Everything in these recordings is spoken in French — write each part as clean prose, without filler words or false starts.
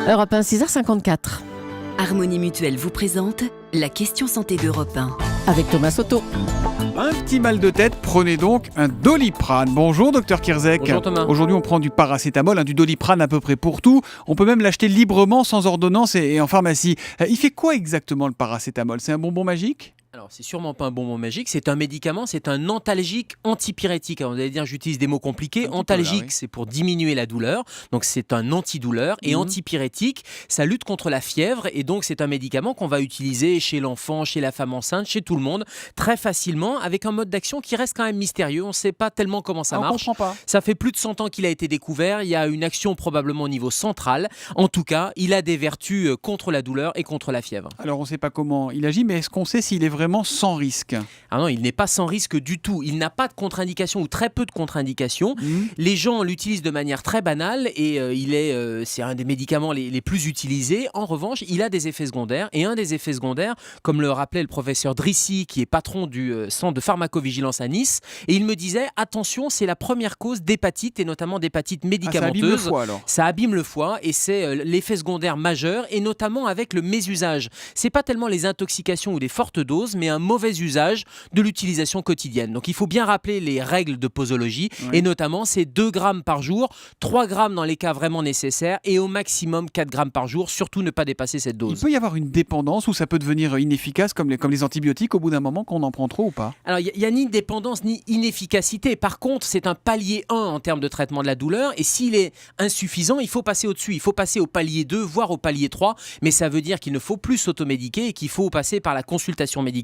Europe 1, 6h54. Harmonie Mutuelle vous présente la question santé d'Europe 1. Avec Thomas Soto. Un petit mal de tête, prenez donc un Doliprane. Bonjour docteur Kirzek. Bonjour Thomas. Aujourd'hui on prend du paracétamol, du Doliprane à peu près pour tout. On peut même l'acheter librement sans ordonnance et en pharmacie. Il fait quoi exactement le paracétamol? C'est un bonbon magique? Alors, c'est sûrement pas un bonbon magique, c'est un médicament, c'est un antalgique antipyrétique. Alors, vous allez dire, j'utilise des mots compliqués. Antalgique, oui. C'est pour diminuer la douleur, donc c'est un antidouleur. Et antipyrétique, ça lutte contre la fièvre. Et donc, c'est un médicament qu'on va utiliser chez l'enfant, chez la femme enceinte, chez tout le monde, très facilement, avec un mode d'action qui reste quand même mystérieux. On ne sait pas tellement comment ça marche. On comprend pas. Ça fait plus de 100 ans qu'il a été découvert. Il y a une action probablement au niveau central. En tout cas, il a des vertus contre la douleur et contre la fièvre. Alors, on ne sait pas comment il agit, mais est-ce qu'on sait s'il est vraiment sans risque? Ah non, il n'est pas sans risque du tout. Il n'a pas de contre-indication ou très peu de contre-indications. Les gens l'utilisent de manière très banale et c'est un des médicaments les plus utilisés. En revanche, il a des effets secondaires et un des effets secondaires, comme le rappelait le professeur Drissi, qui est patron du centre de pharmacovigilance à Nice, et il me disait, attention, c'est la première cause d'hépatite et notamment d'hépatite médicamenteuse. Ça abîme le foie alors. Ça abîme le foie et c'est l'effet secondaire majeur et notamment avec le mésusage. C'est pas tellement les intoxications ou des fortes doses, mais un mauvais usage de l'utilisation quotidienne. Donc il faut bien rappeler les règles de posologie et notamment c'est 2 grammes par jour, 3 grammes dans les cas vraiment nécessaires et au maximum 4 grammes par jour, surtout ne pas dépasser cette dose. Il peut y avoir une dépendance ou ça peut devenir inefficace comme les antibiotiques au bout d'un moment qu'on en prend trop ou pas? Alors il n'y a ni dépendance ni inefficacité. Par contre, c'est un palier 1 en termes de traitement de la douleur et s'il est insuffisant, il faut passer au-dessus. Il faut passer au palier 2, voire au palier 3, mais ça veut dire qu'il ne faut plus s'automédiquer et qu'il faut passer par la consultation médicale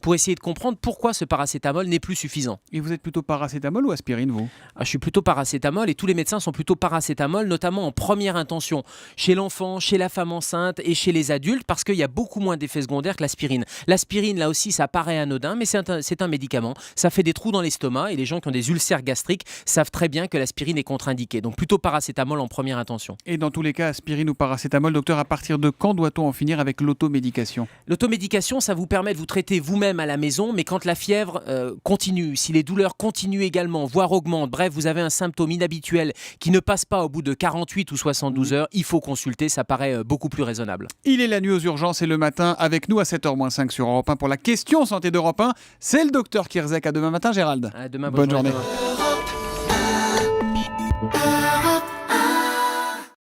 pour essayer de comprendre pourquoi ce paracétamol n'est plus suffisant. Et vous êtes plutôt paracétamol ou aspirine, vous? Je suis plutôt paracétamol et tous les médecins sont plutôt paracétamol, notamment en première intention, chez l'enfant, chez la femme enceinte et chez les adultes, parce qu'il y a beaucoup moins d'effets secondaires que l'aspirine. L'aspirine, là aussi, ça paraît anodin, mais c'est un médicament. Ça fait des trous dans l'estomac et les gens qui ont des ulcères gastriques savent très bien que l'aspirine est contre-indiquée. Donc plutôt paracétamol en première intention. Et dans tous les cas, aspirine ou paracétamol, docteur, à partir de quand doit-on en finir avec l'automédication? L'automédication, ça vous permet de vous traiter vous-même à la maison, mais quand la fièvre continue, si les douleurs continuent également, voire augmentent, bref, vous avez un symptôme inhabituel qui ne passe pas au bout de 48 ou 72 heures, il faut consulter, ça paraît beaucoup plus raisonnable. Il est la nuit aux urgences et le matin avec nous à 7h-5 sur Europe 1 pour la question santé d'Europe 1. C'est le docteur Kirzek. À demain matin, Gérald. À demain, bonne journée. Demain.